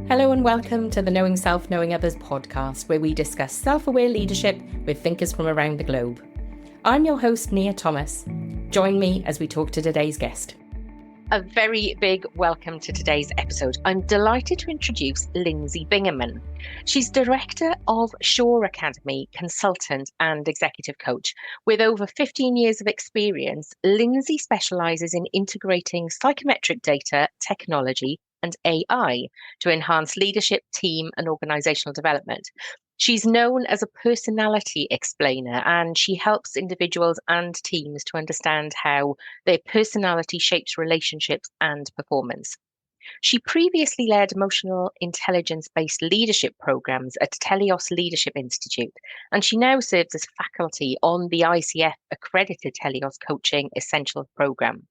Hello and welcome to the Knowing Self, Knowing Others podcast, where we discuss self-aware leadership with thinkers from around the globe. I'm your host, Nia Thomas. Join me as we talk to today's guest. A very big welcome to today's episode. I'm delighted to introduce Lindsay Bingaman. She's director of SureAcademy, consultant and executive coach. With over 15 years of experience, Lindsay specialises in integrating psychometric data, technology, and AI to enhance leadership, team, and organisational development. She's known as a personality explainer, and she helps individuals and teams to understand how their personality shapes relationships and performance. She previously led emotional intelligence-based leadership programs at Telios Leadership Institute, and she now serves as faculty on the ICF-accredited Telios Coaching Essential Program.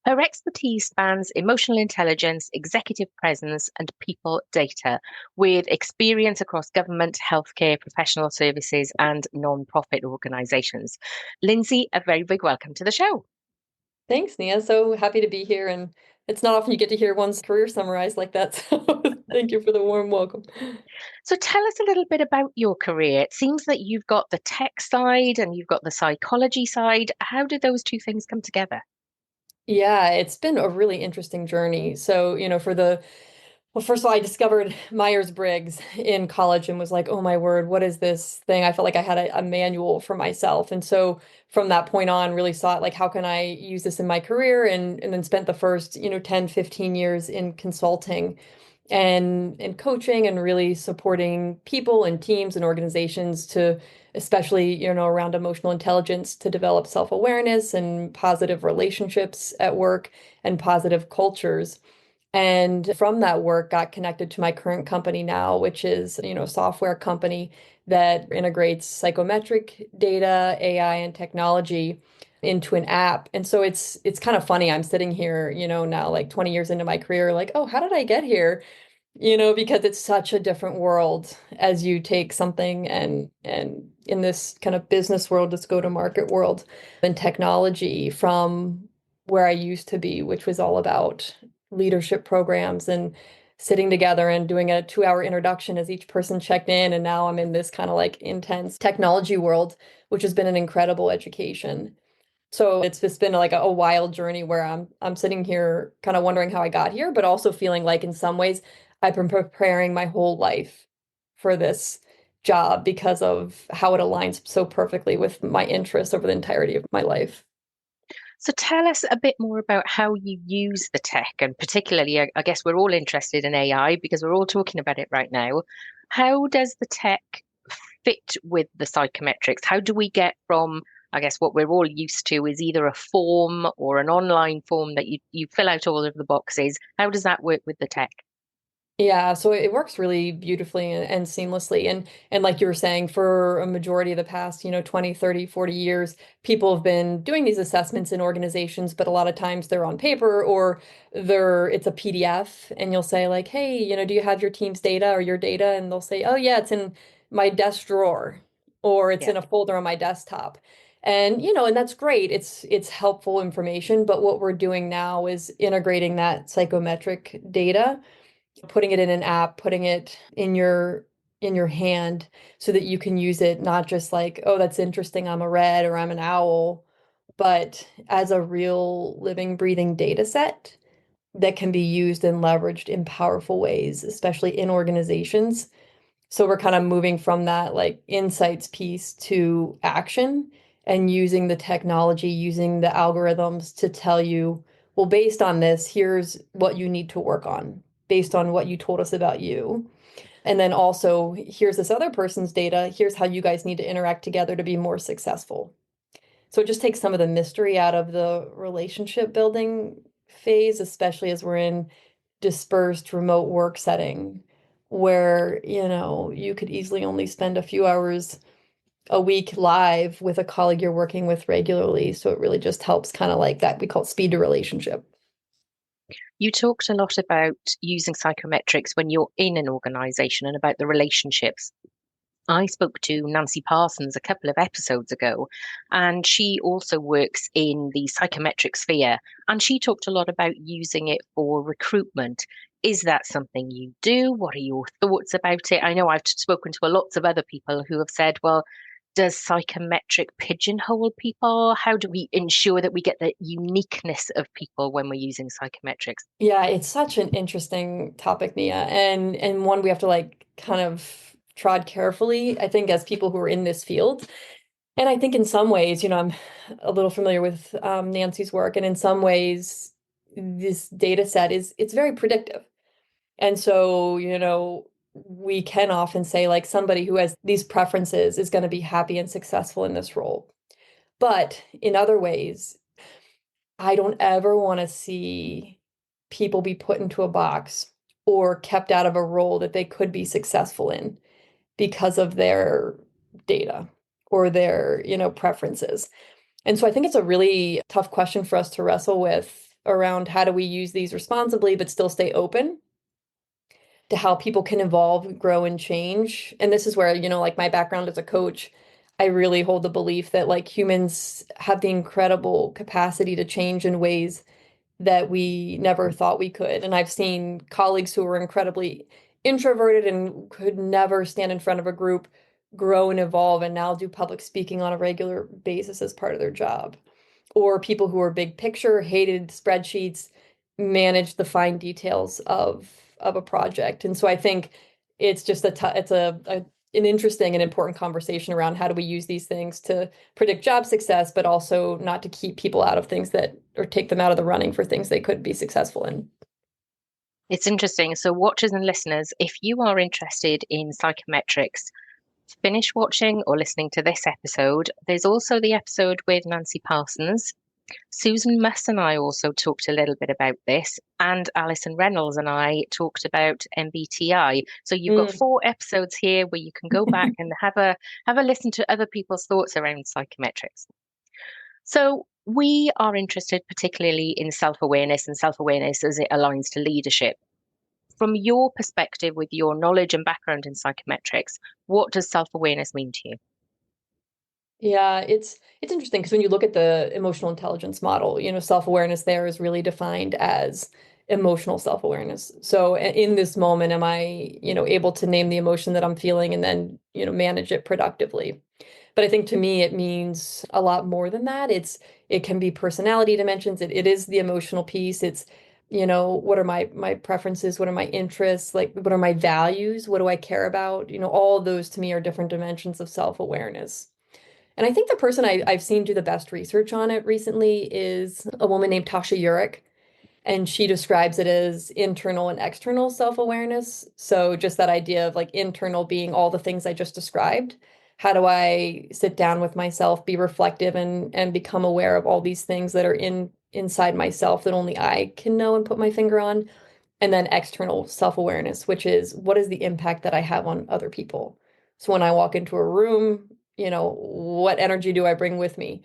Her expertise spans emotional intelligence, executive presence, and people data, with experience across government, healthcare, professional services, and non-profit organisations. Lindsay, a very big welcome to the show. Thanks, Nia. So happy to be here. And it's not often you get to hear one's career summarized like that. So thank you for the warm welcome. So tell us a little bit about your career. It seems that you've got the tech side and you've got the psychology side. How did those two things come together? Yeah, it's been a really interesting journey. So, first of all, I discovered Myers-Briggs in college and was like, oh my word, what is this thing? I felt like I had a manual for myself. And so from that point on, really sought like, how can I use this in my career? And then spent the first, 10, 15 years in consulting and coaching and really supporting people and teams and organizations to especially around emotional intelligence to develop self-awareness and positive relationships at work and positive cultures. And from that work got connected to my current company now, which is a software company that integrates psychometric data, AI, and technology into an app. And so it's kind of funny. I'm sitting here, now like 20 years into my career, like, oh, how did I get here? Because it's such a different world as you take something and in this kind of business world, this go-to-market world and technology from where I used to be, which was all about leadership programs and sitting together and doing a 2-hour introduction as each person checked in. And now I'm in this kind of like intense technology world, which has been an incredible education. So it's just been like a wild journey where I'm sitting here kind of wondering how I got here, but also feeling like in some ways I've been preparing my whole life for this job because of how it aligns so perfectly with my interests over the entirety of my life. So tell us a bit more about how you use the tech, and particularly, I guess we're all interested in AI because we're all talking about it right now. How does the tech fit with the psychometrics? How do we get from, I guess, what we're all used to is either a form or an online form that you fill out all of the boxes? How does that work with the tech? Yeah, so it works really beautifully and seamlessly. And like you were saying, for a majority of the past, 20, 30, 40 years, people have been doing these assessments in organizations, but a lot of times they're on paper or it's a PDF and you'll say like, hey, do you have your team's data or your data? And they'll say, oh yeah, it's in my desk drawer or it's in a folder on my desktop. And and that's great. It's helpful information, but what we're doing now is integrating that psychometric data, putting it in an app, putting it in your hand so that you can use it not just like, oh, that's interesting, I'm a red or I'm an owl, but as a real living, breathing data set that can be used and leveraged in powerful ways, especially in organizations. So we're kind of moving from that like insights piece to action and using the technology, using the algorithms to tell you, well, based on this, here's what you need to work on based on what you told us about you. And then also, here's this other person's data. Here's how you guys need to interact together to be more successful. So it just takes some of the mystery out of the relationship building phase, especially as we're in dispersed remote work setting where, you could easily only spend a few hours a week live with a colleague you're working with regularly. So it really just helps kind of like that. We call it speed to relationship. You talked a lot about using psychometrics when you're in an organization and about the relationships. I spoke to Nancy Parsons a couple of episodes ago, and she also works in the psychometric sphere. And she talked a lot about using it for recruitment. Is that something you do? What are your thoughts about it? I know I've spoken to lots of other people who have said, well, does psychometric pigeonhole people? How do we ensure that we get the uniqueness of people when we're using psychometrics? Yeah, it's such an interesting topic, Nia, and one we have to like kind of trod carefully, I think, as people who are in this field. And I think in some ways, I'm a little familiar with Nancy's work, and in some ways, this data set it's very predictive. And so, we can often say like somebody who has these preferences is going to be happy and successful in this role. But in other ways, I don't ever want to see people be put into a box or kept out of a role that they could be successful in because of their data or their, preferences. And so I think it's a really tough question for us to wrestle with around how do we use these responsibly but still stay open to how people can evolve, grow, and change. And this is where, like my background as a coach, I really hold the belief that like humans have the incredible capacity to change in ways that we never thought we could. And I've seen colleagues who were incredibly introverted and could never stand in front of a group grow and evolve and now do public speaking on a regular basis as part of their job. Or people who are big picture, hated spreadsheets, manage the fine details of a project. And so I think it's just it's an interesting and important conversation around how do we use these things to predict job success, but also not to keep people out of things that, or take them out of the running for things they could be successful in. It's interesting. So, watchers and listeners, if you are interested in psychometrics, finish watching or listening to this episode. There's also the episode with Nancy Parsons. Susan Muss and I also talked a little bit about this, and Alison Reynolds and I talked about MBTI. So you've got 4 episodes here where you can go back and have a listen to other people's thoughts around psychometrics. So we are interested particularly in self-awareness and self-awareness as it aligns to leadership. From your perspective, with your knowledge and background in psychometrics, what does self-awareness mean to you? Yeah, it's interesting because when you look at the emotional intelligence model, self-awareness there is really defined as emotional self-awareness. So in this moment, am I, able to name the emotion that I'm feeling and then, manage it productively? But I think to me, it means a lot more than that. It can be personality dimensions. It is the emotional piece. It's, what are my preferences? What are my interests? Like, what are my values? What do I care about? All of those to me are different dimensions of self-awareness. And I think the person I've seen do the best research on it recently is a woman named Tasha Eurich, and she describes it as internal and external self-awareness. So just that idea of like internal being all the things I just described. How do I sit down with myself, be reflective, and become aware of all these things that are inside myself that only I can know and put my finger on? And then external self-awareness, which is what is the impact that I have on other people? So when I walk into a room, what energy do I bring with me?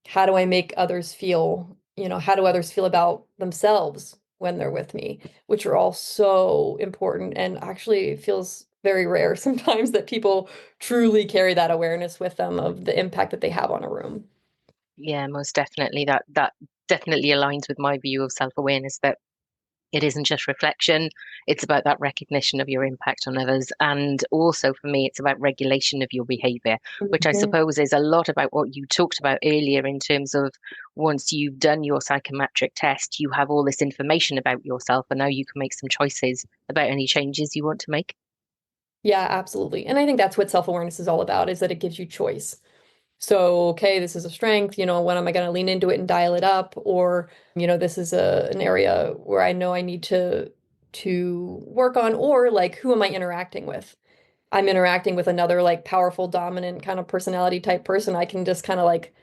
How do I make others feel? How do others feel about themselves when they're with me? Which are all so important, and actually it feels very rare sometimes that people truly carry that awareness with them of the impact that they have on a room. Yeah, most definitely. That definitely aligns with my view of self-awareness, that it isn't just reflection, it's about that recognition of your impact on others. And also for me, it's about regulation of your behavior, which I Mhm. suppose is a lot about what you talked about earlier in terms of once you've done your psychometric test, you have all this information about yourself, and now you can make some choices about any changes you want to make. Yeah, absolutely. And I think that's what self-awareness is all about, is that it gives you choice. So, okay, this is a strength, when am I going to lean into it and dial it up? Or, this is an area where I know I need to work on, or like, who am I interacting with? I'm interacting with another like powerful, dominant kind of personality type person. I can just kind of like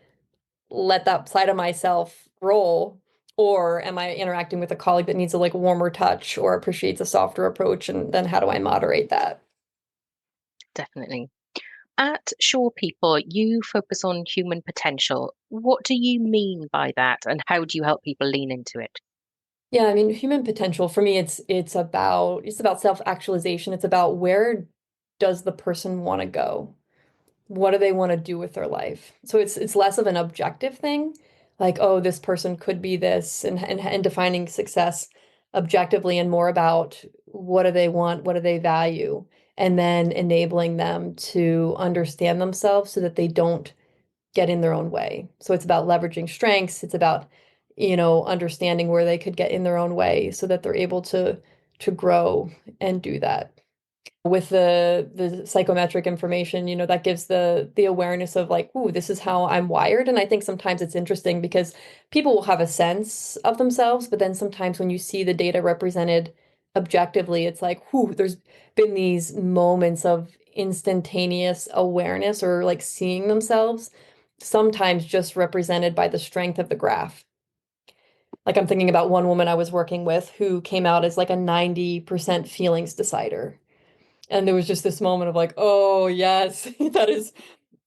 let that side of myself roll. Or am I interacting with a colleague that needs a like warmer touch or appreciates a softer approach? And then how do I moderate that? Definitely. At Sure People, you focus on human potential. What do you mean by that, and how do you help people lean into it? Yeah, I mean, human potential for me, it's about self-actualization. It's about where does the person want to go? What do they want to do with their life? So it's less of an objective thing, like, oh, this person could be this, and defining success objectively and more about what do they want, what do they value, and then enabling them to understand themselves so that they don't get in their own way. So it's about leveraging strengths. It's about, understanding where they could get in their own way so that they're able to grow and do that. With the psychometric information, that gives the awareness of like, ooh, this is how I'm wired. And I think sometimes it's interesting because people will have a sense of themselves, but then sometimes when you see the data represented objectively, it's like, whew, there's been these moments of instantaneous awareness or like seeing themselves, sometimes just represented by the strength of the graph. Like I'm thinking about one woman I was working with who came out as like a 90% feelings decider. And there was just this moment of like, oh, yes,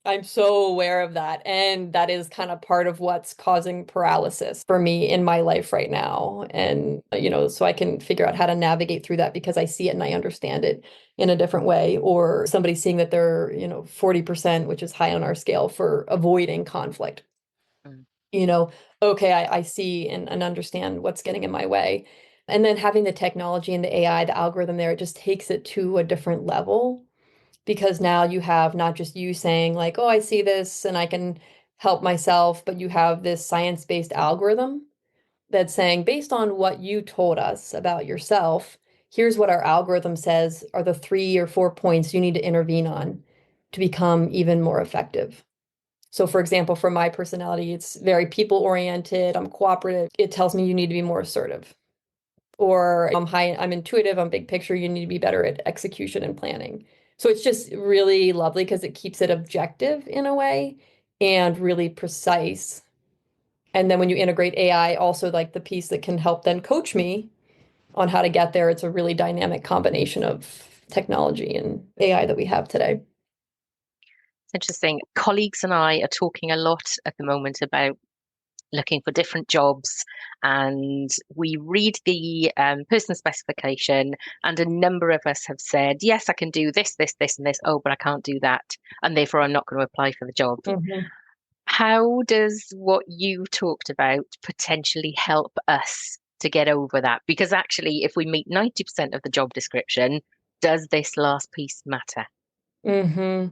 I'm so aware of that. And that is kind of part of what's causing paralysis for me in my life right now. And, so I can figure out how to navigate through that because I see it and I understand it in a different way. Or somebody seeing that they're, 40%, which is high on our scale for avoiding conflict. Okay, I see and understand what's getting in my way. And then having the technology and the AI, the algorithm there, it just takes it to a different level because now you have not just you saying like, oh, I see this and I can help myself, but you have this science-based algorithm that's saying, based on what you told us about yourself, here's what our algorithm says are the 3 or 4 points you need to intervene on to become even more effective. So for example, for my personality, it's very people-oriented, I'm cooperative. It tells me you need to be more assertive. Or I'm intuitive, I'm big picture, you need to be better at execution and planning. So it's just really lovely because it keeps it objective in a way and really precise. And then when you integrate AI, also like the piece that can help then coach me on how to get there, it's a really dynamic combination of technology and AI that we have today. It's interesting. Colleagues and I are talking a lot at the moment about looking for different jobs, and we read the person specification, and a number of us have said, yes, I can do this, this, this, and this. Oh, but I can't do that, and therefore I'm not going to apply for the job. Mm-hmm. How does what you talked about potentially help us to get over that? Because actually, if we meet 90% of the job description, does this last piece matter? Mm-hmm.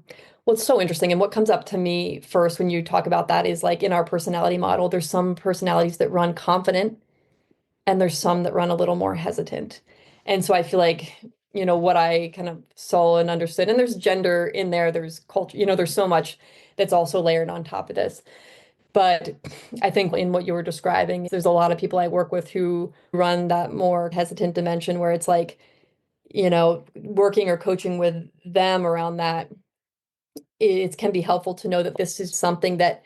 Well, it's so interesting. And what comes up to me first when you talk about that is like in our personality model, there's some personalities that run confident and there's some that run a little more hesitant. And so I feel like, what I kind of saw and understood, and there's gender in there, there's culture, there's so much that's also layered on top of this. But I think in what you were describing, there's a lot of people I work with who run that more hesitant dimension where it's like, working or coaching with them around that, it can be helpful to know that this is something that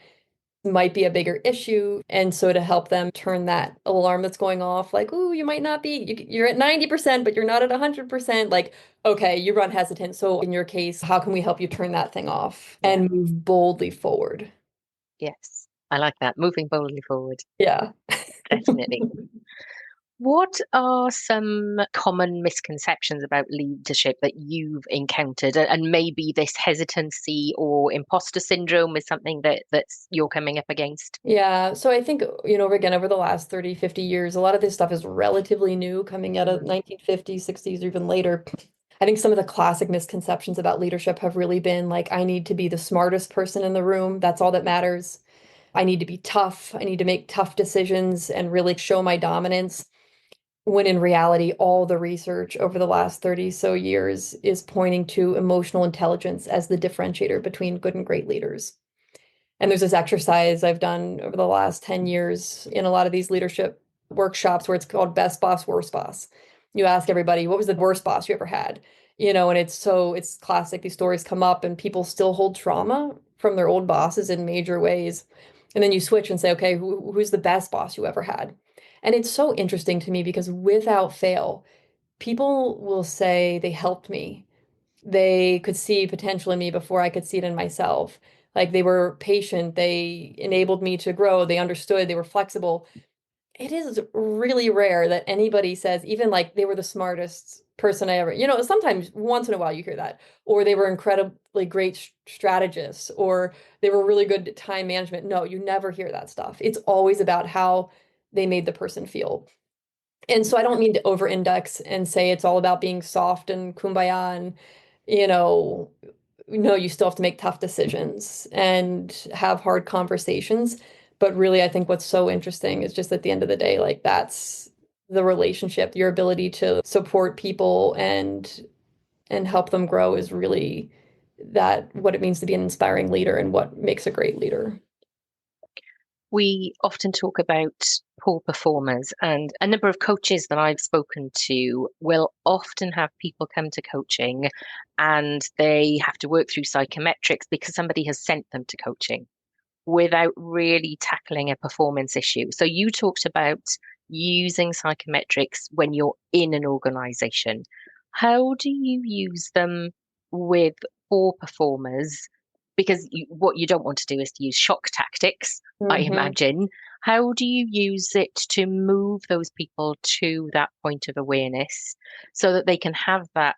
might be a bigger issue. And so to help them turn that alarm that's going off, like, ooh, you might not be, you're at 90%, but you're not at 100%. Like, okay, you run hesitant. So in your case, how can we help you turn that thing off and move boldly forward? Yes, I like that. Moving boldly forward. Yeah. Definitely. What are some common misconceptions about leadership that you've encountered? And maybe this hesitancy or imposter syndrome is something that's you're coming up against? Yeah. So I think, again, over the last 30, 50 years, a lot of this stuff is relatively new coming out of 1950s, 60s, or even later. I think some of the classic misconceptions about leadership have really been like, I need to be the smartest person in the room. That's all that matters. I need to be tough. I need to make tough decisions and really show my dominance. When in reality, all the research over the last 30 so years is pointing to emotional intelligence as the differentiator between good and great leaders. And there's this exercise I've done over the last 10 years in a lot of these leadership workshops where it's called best boss, worst boss. You ask everybody, what was the worst boss you ever had? And it's classic. These stories come up and people still hold trauma from their old bosses in major ways. And then you switch and say, okay, who's the best boss you ever had? And it's so interesting to me because without fail, people will say they helped me. They could see potential in me before I could see it in myself. Like they were patient, they enabled me to grow, they understood, they were flexible. It is really rare that anybody says, even like they were the smartest person I ever, sometimes once in a while you hear that, or they were incredibly great strategists, or they were really good at time management. No, you never hear that stuff. It's always about how they made the person feel. And so I don't mean to over-index and say it's all about being soft and kumbaya and, you know, no, you still have to make tough decisions and have hard conversations. But really, I think what's so interesting is just at the end of the day, like that's the relationship, your ability to support people and help them grow is really that what it means to be an inspiring leader and what makes a great leader. We often talk about poor performers, and a number of coaches that I've spoken to will often have people come to coaching and they have to work through psychometrics because somebody has sent them to coaching without really tackling a performance issue. So you talked about using psychometrics when you're in an organization. How do you use them with poor performers? Because what you don't want to do is to use shock tactics, I Mm-hmm. imagine. How do you use it to move those people to that point of awareness so that they can have that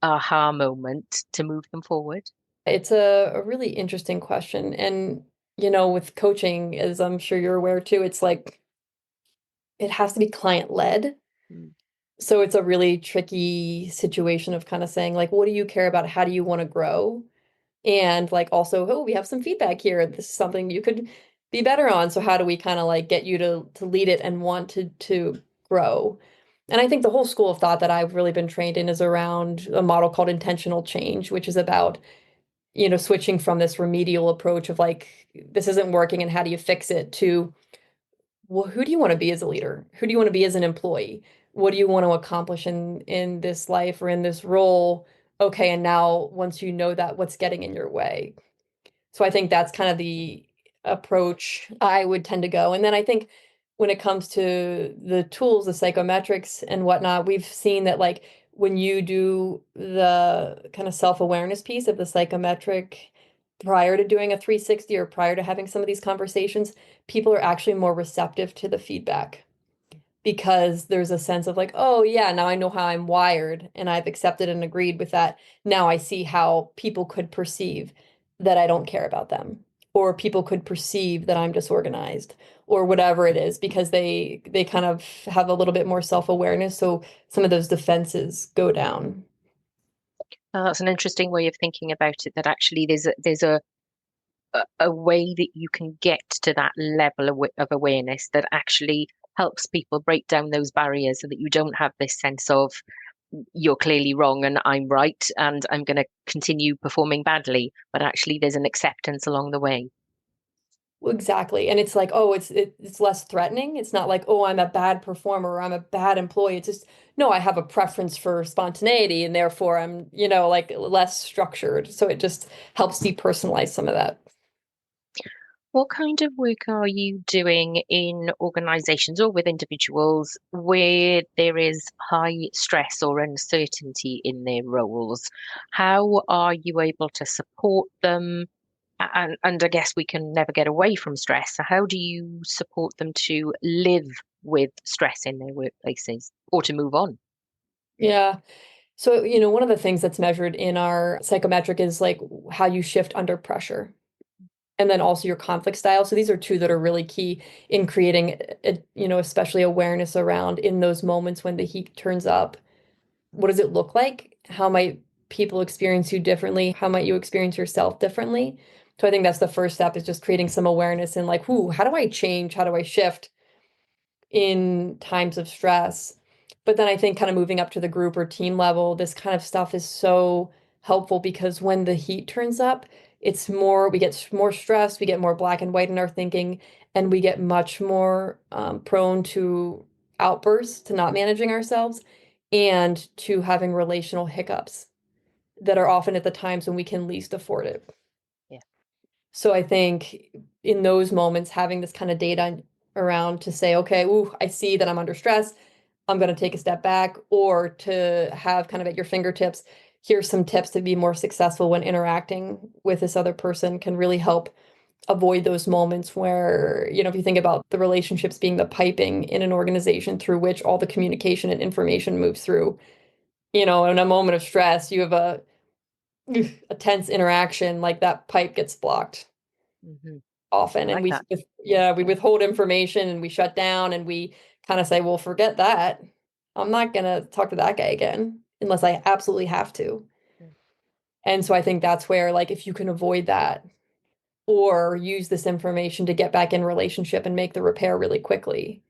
aha moment to move them forward? It's a really interesting question. And, you know, with coaching, as I'm sure you're aware too, it's like it has to be client led. Mm. So it's a really tricky situation of kind of saying, like, what do you care about? How do you want to grow? And like also, oh, we have some feedback here. This is something you could be better on. So how do we kind of like get you to lead it and want to grow? And I think the whole school of thought that I've really been trained in is around a model called intentional change, which is about, you know, switching from this remedial approach of like, this isn't working and how do you fix it to, well, who do you want to be as a leader? Who do you want to be as an employee? What do you want to accomplish in this life or in this role? Okay, and now once you know that, what's getting in your way? So I think that's kind of the approach I would tend to go. And then I think when it comes to the tools, the psychometrics and whatnot, we've seen that like when you do the kind of self-awareness piece of the psychometric prior to doing a 360 or prior to having some of these conversations, people are actually more receptive to the feedback because there's a sense of like, oh yeah, now I know how I'm wired and I've accepted and agreed with that. Now I see how people could perceive that I don't care about them, or people could perceive that I'm disorganized, or whatever it is, because they kind of have a little bit more self-awareness. So some of those defenses go down. That's an interesting way of thinking about it, that actually there's a way that you can get to that level of awareness that actually helps people break down those barriers so that you don't have this sense of you're clearly wrong and I'm right and I'm going to continue performing badly, but actually there's an acceptance along the way. Well, exactly. And it's like, oh, it's less threatening. It's not like, oh, I'm a bad performer or I'm a bad employee. It's just, no, I have a preference for spontaneity and therefore I'm, you know, like less structured. So it just helps depersonalize some of that. What kind of work are you doing in organizations or with individuals where there is high stress or uncertainty in their roles? How are you able to support them? And I guess we can never get away from stress. So how do you support them to live with stress in their workplaces or to move on? Yeah. So, you know, one of the things that's measured in our psychometric is like how you shift under pressure. And then also your conflict style. So these are two that are really key in creating, you know, especially awareness around in those moments when the heat turns up. What does it look like? How might people experience you differently? How might you experience yourself differently? So I think that's the first step is just creating some awareness and like, whoo, how do I change? How do I shift in times of stress? But then I think kind of moving up to the group or team level, this kind of stuff is so helpful because when the heat turns up, it's more, we get more stressed, we get more black and white in our thinking, and we get much more prone to outbursts, to not managing ourselves, and to having relational hiccups that are often at the times when we can least afford it. Yeah. So I think in those moments, having this kind of data around to say, okay, ooh, I see that I'm under stress. I'm going to take a step back, or to have kind of at your fingertips, here's some tips to be more successful when interacting with this other person can really help avoid those moments where, you know, if you think about the relationships being the piping in an organization through which all the communication and information moves through, you know, in a moment of stress, you have a tense interaction, like that pipe gets blocked Hmm. often I and like that. yeah, we Yeah. withhold information and we shut down and we kind of say, well, forget that. I'm not going to talk to that guy again unless I absolutely have to. And so I think that's where, like, if you can avoid that or use this information to get back in relationship and make the repair really quickly,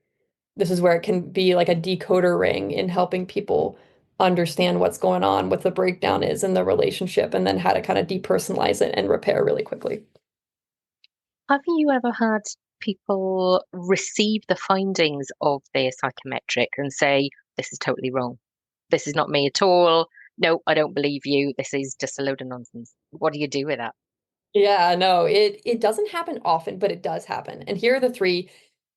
this is where it can be like a decoder ring in helping people understand what's going on, what the breakdown is in the relationship, and then how to kind of depersonalize it and repair really quickly. Have you ever had people receive the findings of their psychometric and say, this is totally wrong? This is not me at all. No, I don't believe you. This is just a load of nonsense. What do you do with that? Yeah, no, it doesn't happen often, but it does happen. And here are the three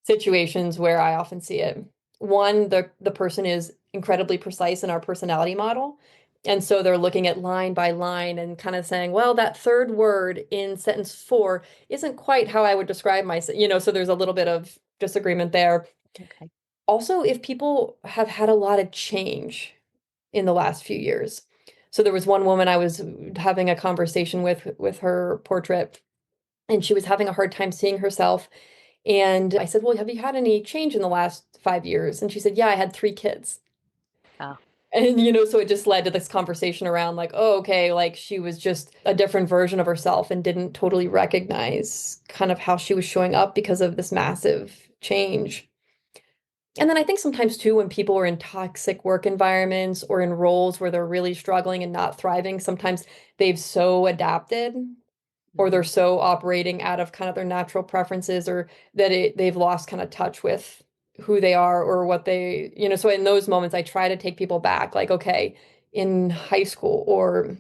situations where I often see it. One, the person is incredibly precise in our personality model. And so they're looking at line by line and kind of saying, well, that third word in sentence 4 isn't quite how I would describe myself, so there's a little bit of disagreement there. Okay. Also, if people have had a lot of change in the last few years. So there was one woman I was having a conversation with her portrait, and she was having a hard time seeing herself. And I said, well, have you had any change in the last 5 years? And she said, yeah, I had 3 kids. Oh. And, so it just led to this conversation around like, oh, okay, like she was just a different version of herself and didn't totally recognize kind of how she was showing up because of this massive change. And then I think sometimes too, when people are in toxic work environments or in roles where they're really struggling and not thriving, sometimes they've so adapted or they're so operating out of kind of their natural preferences or that they've lost kind of touch with who they are or what they, so in those moments, I try to take people back, like, okay, in high school or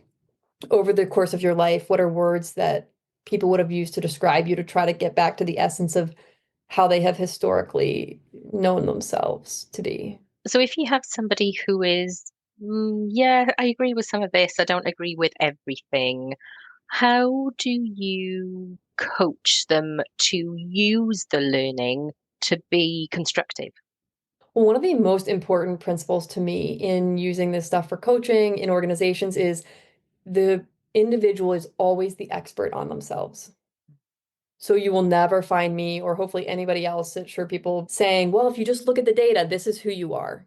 over the course of your life, what are words that people would have used to describe you to try to get back to the essence of how they have historically known themselves to be. So if you have somebody who is, yeah, I agree with some of this, I don't agree with everything, how do you coach them to use the learning to be constructive? Well, one of the most important principles to me in using this stuff for coaching in organizations is the individual is always the expert on themselves. So you will never find me or hopefully anybody else at Sure People saying, well, if you just look at the data, this is who you are.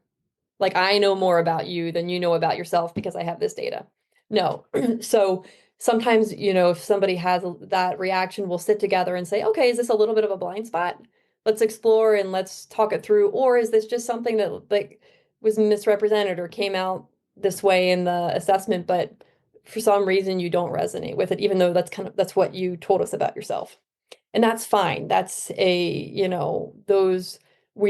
Like I know more about you than you know about yourself because I have this data. No. So sometimes, if somebody has that reaction, we'll sit together and say, okay, is this a little bit of a blind spot? Let's explore and let's talk it through. Or is this just something that like was misrepresented or came out this way in the assessment, but for some reason you don't resonate with it, even though that's what you told us about yourself. And that's fine. That's we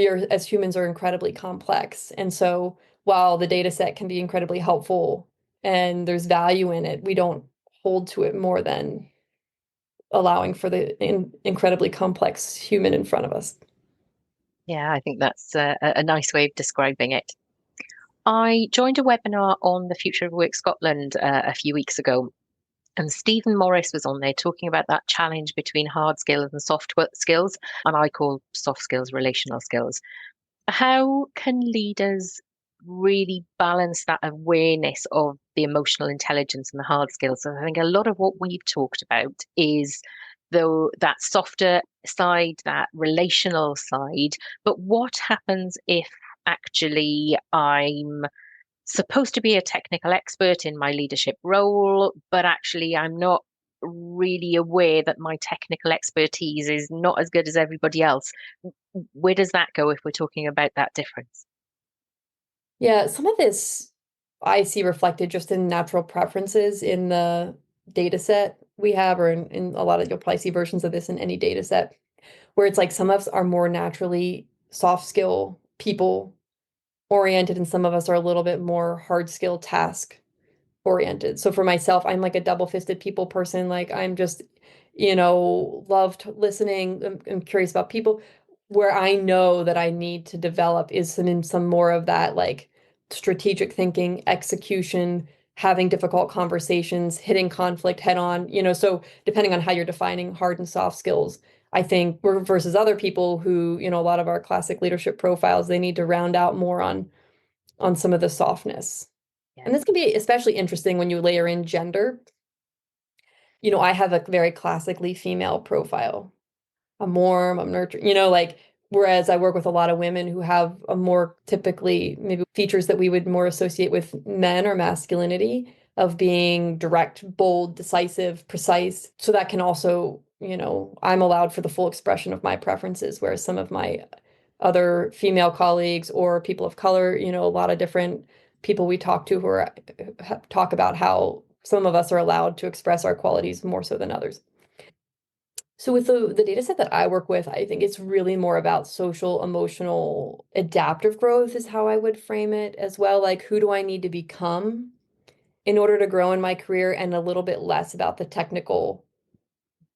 are as humans are incredibly complex. And so while the data set can be incredibly helpful and there's value in it, we don't hold to it more than allowing for the incredibly complex human in front of us. Yeah, I think that's a nice way of describing it. I joined a webinar on the Future of Work Scotland a few weeks ago, and Stephen Morris was on there talking about that challenge between hard skills and soft skills, and I call soft skills relational skills. How can leaders really balance that awareness of the emotional intelligence and the hard skills? And I think a lot of what we've talked about is though that softer side, that relational side. But what happens if actually I'm supposed to be a technical expert in my leadership role, but actually I'm not really aware that my technical expertise is not as good as everybody else? Where does that go if we're talking about that difference? Yeah, some of this I see reflected just in natural preferences in the data set we have, or in a lot of, you'll probably see versions of this in any data set, where it's like some of us are more naturally soft skill people oriented, and some of us are a little bit more hard skill task oriented. So for myself, I'm like a double-fisted people person. Like I'm just, loved listening. I'm curious about people. Where I know that I need to develop is some more of that like strategic thinking, execution, having difficult conversations, hitting conflict head on, so depending on how you're defining hard and soft skills, I think we're versus other people who, a lot of our classic leadership profiles, they need to round out more on some of the softness. Yeah. And this can be especially interesting when you layer in gender. I have a very classically female profile. I'm warm, I'm nurturing, like Whereas I work with a lot of women who have a more typically maybe features that we would more associate with men or masculinity of being direct, bold, decisive, precise. So that can also, I'm allowed for the full expression of my preferences, whereas some of my other female colleagues or people of color, a lot of different people we talk to talk about how some of us are allowed to express our qualities more so than others. So with the data set that I work with, I think it's really more about social, emotional, adaptive growth is how I would frame it as well. Like, who do I need to become in order to grow in my career, and a little bit less about the technical,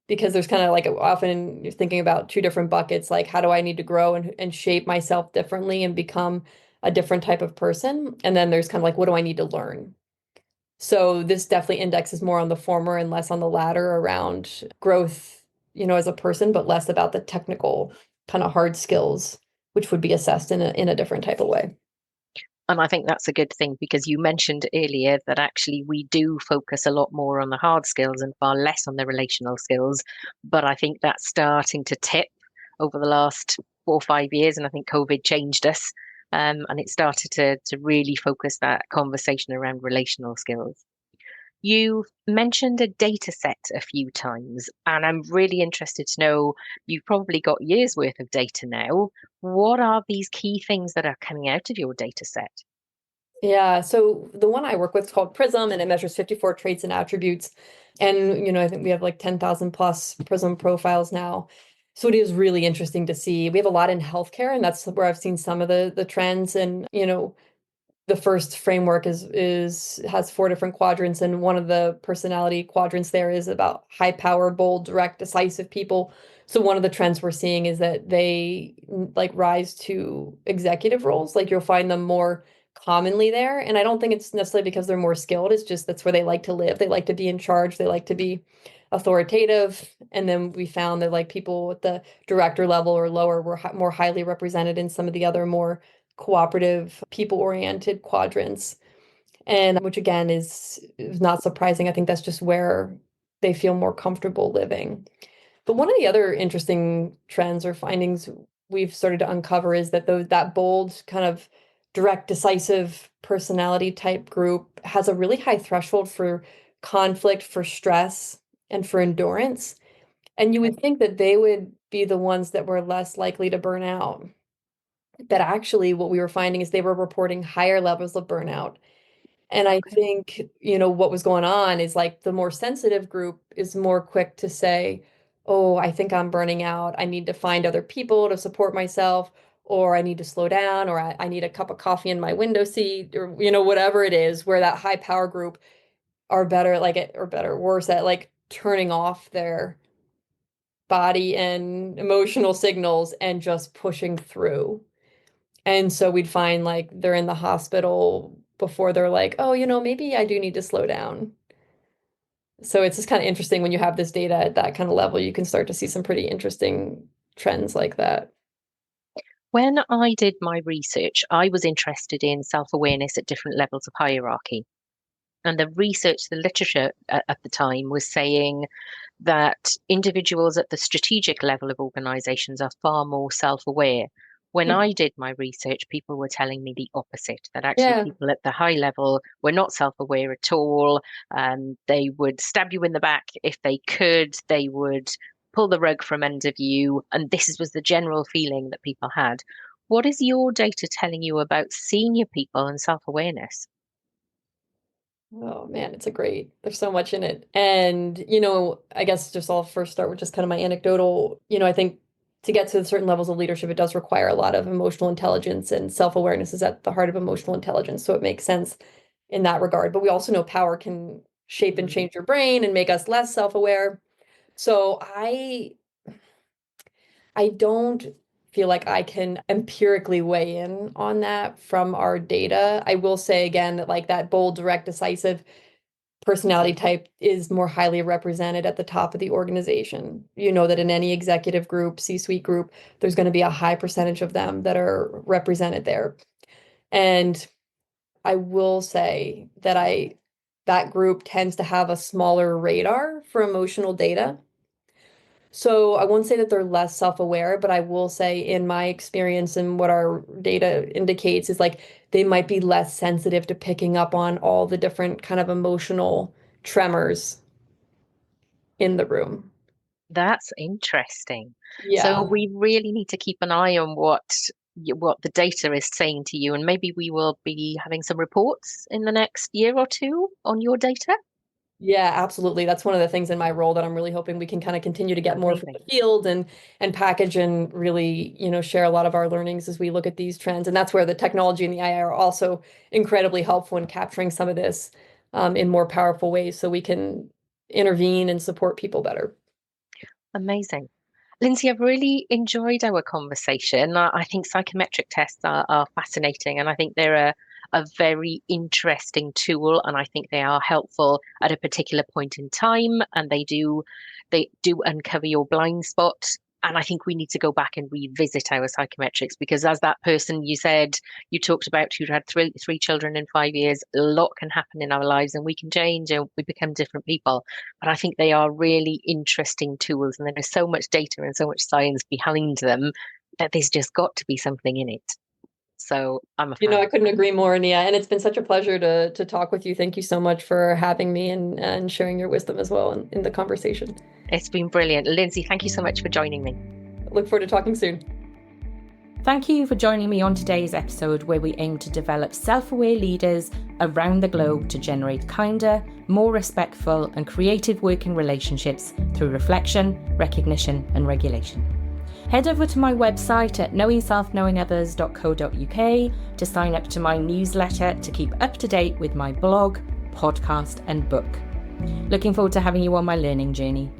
because there's kind of like often you're thinking about two different buckets, like how do I need to grow and shape myself differently and become a different type of person? And then there's kind of like, what do I need to learn? So this definitely indexes more on the former and less on the latter around growth, as a person, but less about the technical kind of hard skills, which would be assessed in a different type of way. And I think that's a good thing, because you mentioned earlier that actually we do focus a lot more on the hard skills and far less on the relational skills. But I think that's starting to tip over the last 4 or 5 years. And I think COVID changed us. And it started to really focus that conversation around relational skills. You mentioned a data set a few times, and I'm really interested to know, you've probably got years worth of data now. What are these key things that are coming out of your data set? Yeah, so the one I work with is called Prism, and it measures 54 traits and attributes. And, I think we have like 10,000 plus Prism profiles now. So it is really interesting to see. We have a lot in healthcare, and that's where I've seen some of the trends. And, the first framework has 4 different quadrants, and one of the personality quadrants there is about high power, bold, direct, decisive people. So one of the trends we're seeing is that they like rise to executive roles. Like, you'll find them more commonly there. And I don't think it's necessarily because they're more skilled. It's just that's where they like to live. They like to be in charge. They like to be authoritative. And then we found that like people at the director level or lower were more highly represented in some of the other more cooperative, people-oriented quadrants. And which again is not surprising. I think that's just where they feel more comfortable living. But one of the other interesting trends or findings we've started to uncover is that that bold, kind of direct, decisive personality type group has a really high threshold for conflict, for stress, and for endurance. And you would think that they would be the ones that were less likely to burn out. But actually, what we were finding is they were reporting higher levels of burnout. And I think, what was going on is like the more sensitive group is more quick to say, oh, I think I'm burning out. I need to find other people to support myself, or I need to slow down, or I need a cup of coffee in my window seat, or, whatever it is, where that high power group are better, like it, or better, worse at like turning off their body and emotional signals and just pushing through. And so we'd find like they're in the hospital before they're like, oh, maybe I do need to slow down. So it's just kind of interesting when you have this data at that kind of level, you can start to see some pretty interesting trends like that. When I did my research, I was interested in self-awareness at different levels of hierarchy. And the research, the literature at the time was saying that individuals at the strategic level of organizations are far more self-aware. When I did my research, people were telling me the opposite, that actually Yeah. people at the high level were not self-aware at all. They would stab you in the back if they could. They would pull the rug from under you. And this was the general feeling that people had. What is your data telling you about senior people and self-awareness? Oh man, there's so much in it. And, I guess just I'll first start with just kind of my anecdotal, I think to get to certain levels of leadership, it does require a lot of emotional intelligence, and self-awareness is at the heart of emotional intelligence. So it makes sense in that regard. But we also know power can shape and change your brain and make us less self-aware. So I don't feel like I can empirically weigh in on that from our data. I will say again that like that bold, direct, decisive personality type is more highly represented at the top of the organization. You know that in any executive group, C-suite group, there's going to be a high percentage of them that are represented there. And I will say that that group tends to have a smaller radar for emotional data. So I won't say that they're less self-aware, but I will say in my experience and what our data indicates is like they might be less sensitive to picking up on all the different kind of emotional tremors in the room. That's interesting. So Yeah. we really need to keep an eye on what the data is saying to you, and maybe we will be having some reports in the next year or two on your data. Yeah, absolutely. That's one of the things in my role that I'm really hoping we can kind of continue to get more from the Amazing. field and package and really, share a lot of our learnings as we look at these trends. And that's where the technology and the AI are also incredibly helpful in capturing some of this in more powerful ways so we can intervene and support people better. Amazing. Lindsay, I've really enjoyed our conversation. I think psychometric tests are fascinating, and I think they're a very interesting tool, and I think they are helpful at a particular point in time, and they do uncover your blind spot. And I think we need to go back and revisit our psychometrics because, as that person you said you talked about who'd had three children in 5 years, a lot can happen in our lives, and we can change and we become different people. But I think they are really interesting tools, and there is so much data and so much science behind them that there's just got to be something in it. So I'm a fan. I couldn't agree more, Nia. And it's been such a pleasure to talk with you. Thank you so much for having me and sharing your wisdom as well in the conversation. It's been brilliant. Lindsay, thank you so much for joining me. Look forward to talking soon. Thank you for joining me on today's episode where we aim to develop self-aware leaders around the globe to generate kinder, more respectful and creative working relationships through reflection, recognition and regulation. Head over to my website at knowingselfknowingothers.co.uk to sign up to my newsletter to keep up to date with my blog, podcast and book. Looking forward to having you on my learning journey.